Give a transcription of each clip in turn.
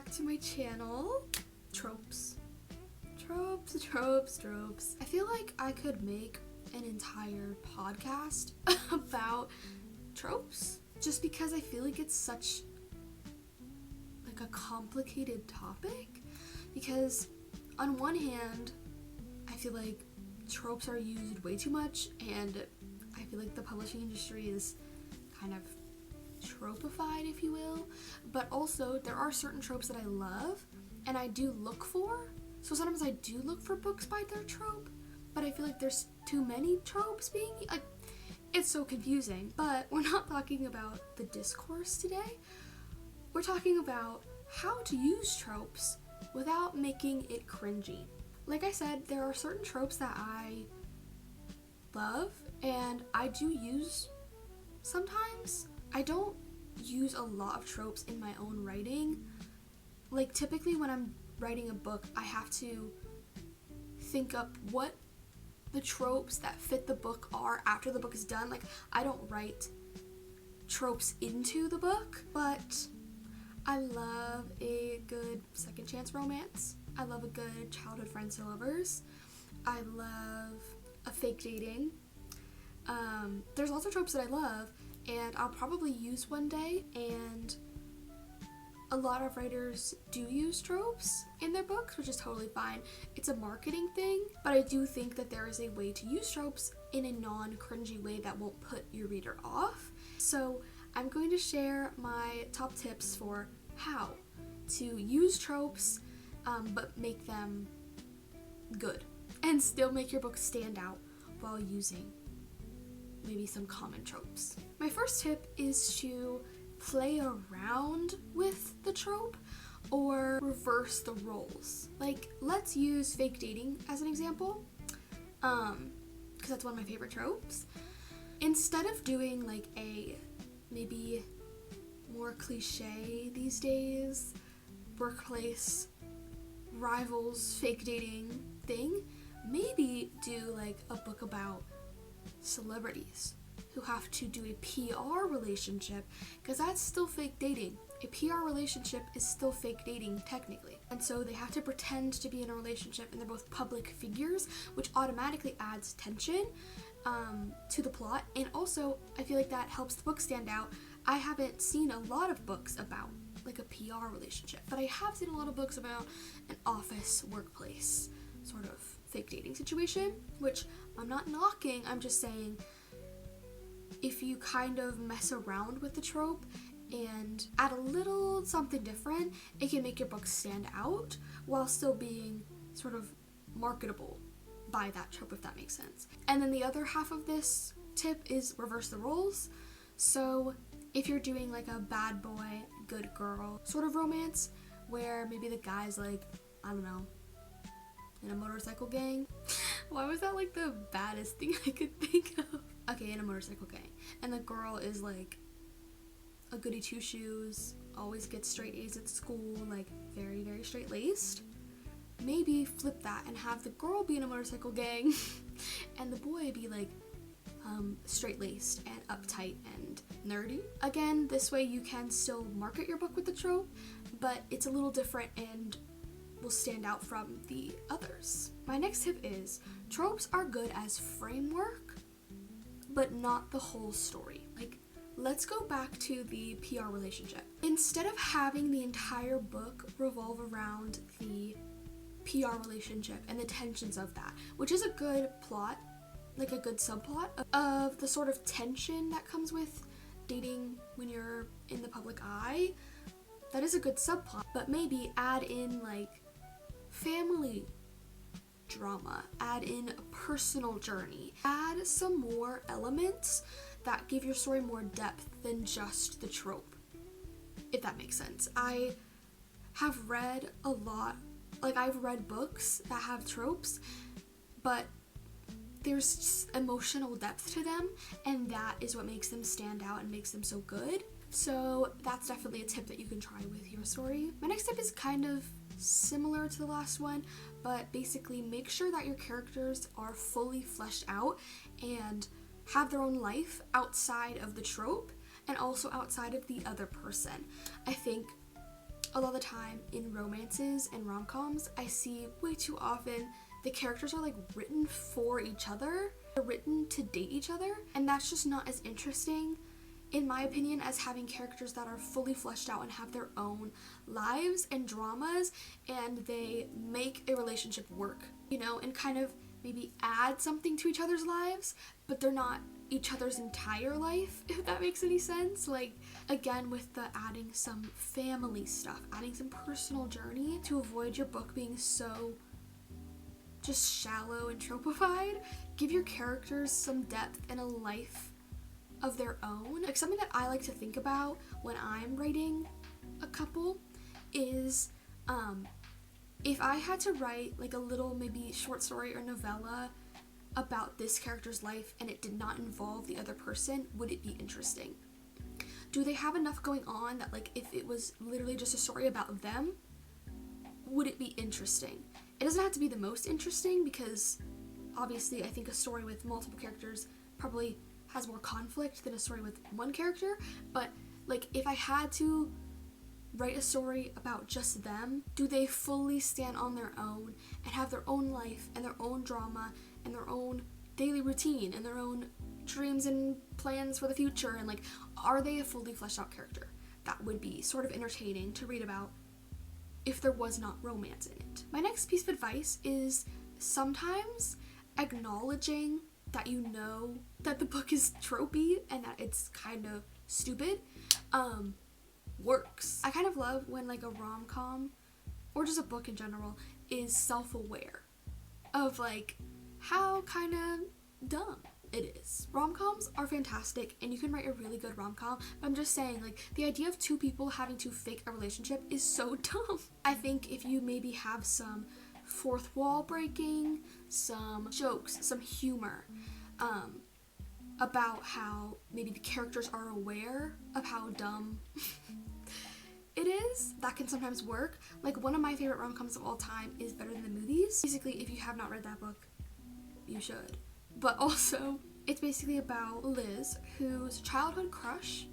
back to my channel. Tropes. I feel like I could make an entire podcast about tropes just because I feel like it's such like a complicated topic, because on one hand I feel like tropes are used way too much, and I feel like the publishing industry is kind of tropified, if you will, but also there are certain tropes that I love and I do look for. So sometimes I do look for books by their trope, but I feel like there's too many tropes being, like, it's so confusing. But we're not talking about the discourse today. We're talking about how to use tropes without making it cringy. Like I said, there are certain tropes that I love and I do use sometimes. I don't use a lot of tropes in my own writing. Like, typically when I'm writing a book, I have to think up what the tropes that fit the book are after the book is done. Like, I don't write tropes into the book, but I love a good second chance romance. I love a good childhood friends to lovers. I love a fake dating. There's lots of tropes that I love and I'll probably use one day, and a lot of writers do use tropes in their books, which is totally fine. It's a marketing thing, but I do think that there is a way to use tropes in a non-cringy way that won't put your reader off. So I'm going to share my top tips for how to use tropes, but make them good and still make your book stand out while using maybe some common tropes. My first tip is to play around with the trope or reverse the roles. Like, let's use fake dating as an example, because that's one of my favorite tropes. Instead of doing like a maybe more cliche these days workplace rivals fake dating thing, maybe do like a book about celebrities who have to do a PR relationship, because that's still fake dating. A PR relationship is still fake dating technically, and so they have to pretend to be in a relationship, and they're both public figures, which automatically adds tension to the plot. And also I feel like that helps the book stand out. I haven't seen a lot of books about like a PR relationship, but I have seen a lot of books about an office workplace sort of fake dating situation, which I'm not knocking. I'm just saying, if you kind of mess around with the trope and add a little something different, it can make your book stand out while still being sort of marketable by that trope, if that makes sense. And then the other half of this tip is reverse the roles. So if you're doing like a bad boy, good girl sort of romance, where maybe the guy's like, I don't know, in a motorcycle gang. Why was that like the baddest thing I could think of? Okay, in a motorcycle gang. And the girl is like a goody two shoes, always gets straight A's at school, like very, very straight laced. Maybe flip that and have the girl be in a motorcycle gang and the boy be like straight laced and uptight and nerdy. Again, this way you can still market your book with the trope, but it's a little different and will stand out from the others. My next tip is tropes are good as framework, but not the whole story. Like, let's go back to the PR relationship. Instead of having the entire book revolve around the PR relationship and the tensions of that, which is a good plot, like a good subplot of the sort of tension that comes with dating when you're in the public eye, that is a good subplot, but maybe add in like family drama, add in a personal journey, add some more elements that give your story more depth than just the trope, if that makes sense. I have read a lot, like I've read books that have tropes, but there's just emotional depth to them, and that is what makes them stand out and makes them so good. So that's definitely a tip that you can try with your story. My next tip is kind of similar to the last one, but basically make sure that your characters are fully fleshed out and have their own life outside of the trope and also outside of the other person. I think a lot of the time in romances and rom-coms, I see way too often the characters are like written for each other. They're written to date each other, and that's just not as interesting, in my opinion, as having characters that are fully fleshed out and have their own lives and dramas, and they make a relationship work, you know, and kind of maybe add something to each other's lives, but they're not each other's entire life, if that makes any sense. Like, again, with the adding some family stuff, adding some personal journey to avoid your book being so just shallow and tropified. Give your characters some depth and a life of their own. Like, something that I like to think about when I'm writing a couple is if I had to write like a little maybe short story or novella about this character's life and it did not involve the other person, would it be interesting? Do they have enough going on that, like, if it was literally just a story about them, would it be interesting? It doesn't have to be the most interesting, because obviously I think a story with multiple characters probably has more conflict than a story with one character, but like, if I had to write a story about just them, do they fully stand on their own and have their own life and their own drama and their own daily routine and their own dreams and plans for the future, and like, are they a fully fleshed out character? That would be sort of entertaining to read about if there was not romance in it. My next piece of advice is sometimes acknowledging that you know that the book is tropey and that it's kind of stupid works. I kind of love when like a rom-com or just a book in general is self-aware of like how kind of dumb it is. Rom-coms are fantastic and you can write a really good rom-com, but I'm just saying, like, the idea of two people having to fake a relationship is so dumb. I think if you maybe have some fourth wall breaking, some jokes, some humor, about how maybe the characters are aware of how dumb it is, that can sometimes work. Like, one of my favorite rom-coms of all time is Better Than the Movies. Basically, if you have not read that book, you should. But also, it's basically about Liz, whose childhood crush,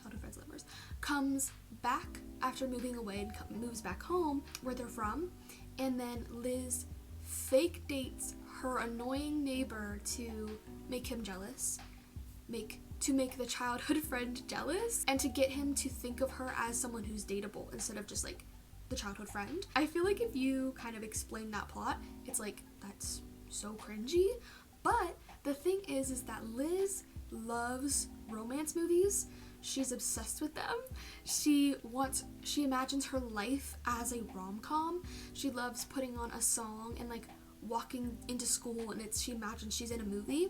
childhood friends, lovers, comes back after moving away and moves back home where they're from, and then Liz fake dates her annoying neighbor to make him jealous, to make the childhood friend jealous, and to get him to think of her as someone who's dateable instead of just like the childhood friend. I feel like if you kind of explain that plot, it's like, that's so cringy. But the thing is that Liz loves romance movies. She's obsessed with them. She imagines her life as a rom-com. She loves putting on a song and like walking into school, and she imagines she's in a movie.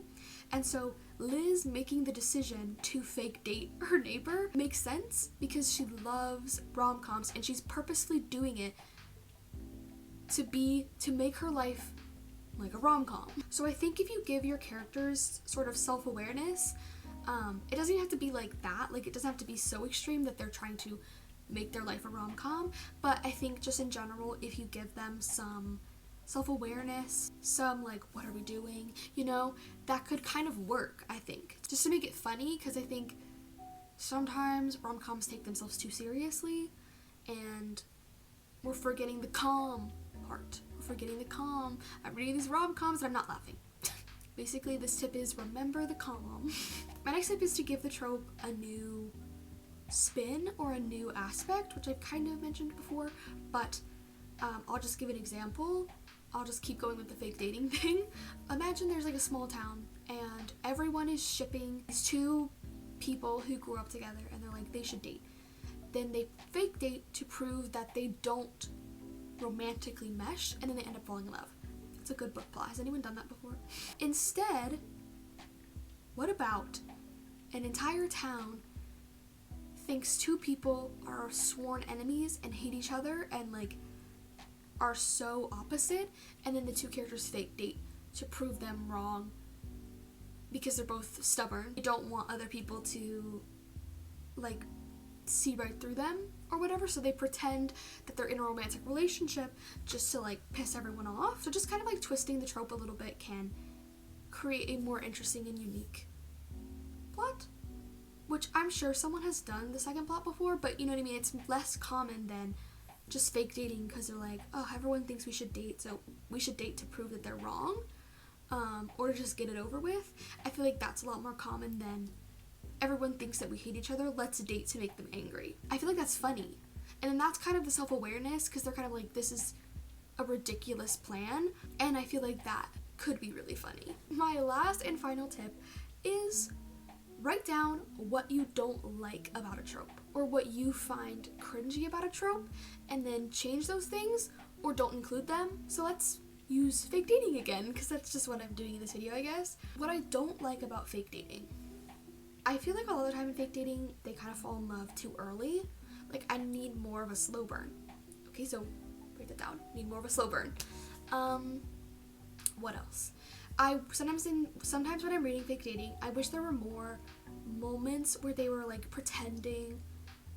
And so Liz making the decision to fake date her neighbor makes sense because she loves rom-coms and she's purposely doing it to make her life like a rom-com. So I think if you give your characters sort of self-awareness, it doesn't have to be like that. Like, it doesn't have to be so extreme that they're trying to make their life a rom-com, but I think just in general, if you give them some self-awareness, some like, what are we doing, you know, that could kind of work, I think, just to make it funny, because I think sometimes rom-coms take themselves too seriously and we're forgetting the calm part. We're forgetting the calm. I'm reading these rom-coms and I'm not laughing. Basically, this tip is remember the calm. My next tip is to give the trope a new spin or a new aspect, which I've kind of mentioned before, but I'll just give an example. I'll just keep going with the fake dating thing. Imagine there's like a small town and everyone is shipping these two people who grew up together and they're like, they should date. Then they fake date to prove that they don't romantically mesh, and then they end up falling in love. It's a good book plot. Has anyone done that before? Instead, what about an entire town thinks two people are sworn enemies and hate each other and like are so opposite, and then the two characters fake date to prove them wrong because they're both stubborn. They don't want other people to like see right through them or whatever, so they pretend that they're in a romantic relationship just to like piss everyone off. So just kind of like twisting the trope a little bit can create a more interesting and unique plot. which I'm sure someone has done the second plot before, but you know what I mean, it's less common than just fake dating, because they're like, oh, everyone thinks we should date, so we should date to prove that they're wrong, or just get it over with. I feel like that's a lot more common than everyone thinks that we hate each other, let's date to make them angry. I feel like that's funny. And then that's kind of the self-awareness, because they're kind of like, this is a ridiculous plan, and I feel like that could be really funny. My last and final tip is write down what you don't like about a trope, or what you find cringy about a trope, and then change those things or don't include them. So let's use fake dating again, because that's just what I'm doing in this video, I guess. What I don't like about fake dating, I feel like a lot of the time in fake dating, they kind of fall in love too early. Like, I need more of a slow burn. Okay, so write that down. Need more of a slow burn. What else? Sometimes when I'm reading fake dating, I wish there were more moments where they were like pretending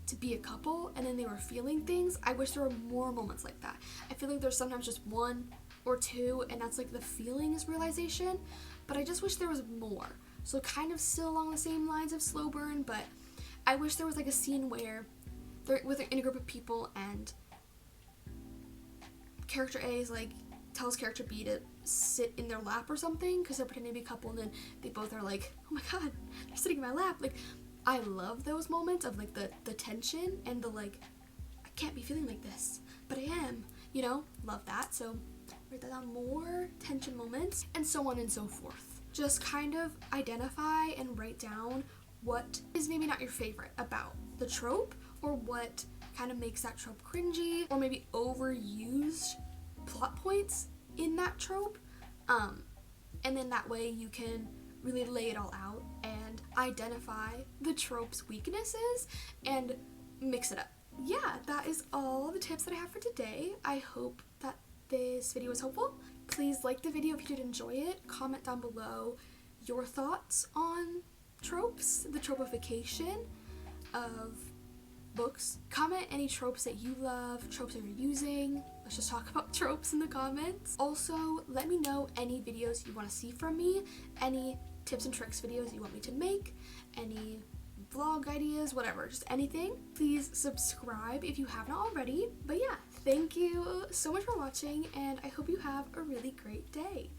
to be a couple and then they were feeling things. I wish there were more moments like that. I feel like there's sometimes just one or two, and that's like the feelings realization, but I just wish there was more. So kind of still along the same lines of slow burn, but I wish there was like a scene where they're in a group of people and character A is like tells character B to sit in their lap or something because they're pretending to be a couple, and then they both are like, oh my god, they're sitting in my lap. Like, I love those moments of like the tension and the like, I can't be feeling like this, but I am, you know, love that. So write that down, more tension moments, and so on and so forth. Just kind of identify and write down what is maybe not your favorite about the trope, or what kind of makes that trope cringy, or maybe overused plot points in that trope, and then that way you can really lay it all out and identify the trope's weaknesses and mix it up. Yeah, that is all the tips that I have for today. I hope that this video was helpful. Please like the video if you did enjoy it. Comment down below your thoughts on tropes, the tropification of books. Comment any tropes that you love, tropes that you're using. Let's just talk about tropes in the comments. Also, let me know any videos you want to see from me, any tips and tricks videos you want me to make, any vlog ideas, whatever, just anything. Please subscribe if you have not already. But yeah, thank you so much for watching, and I hope you have a really great day.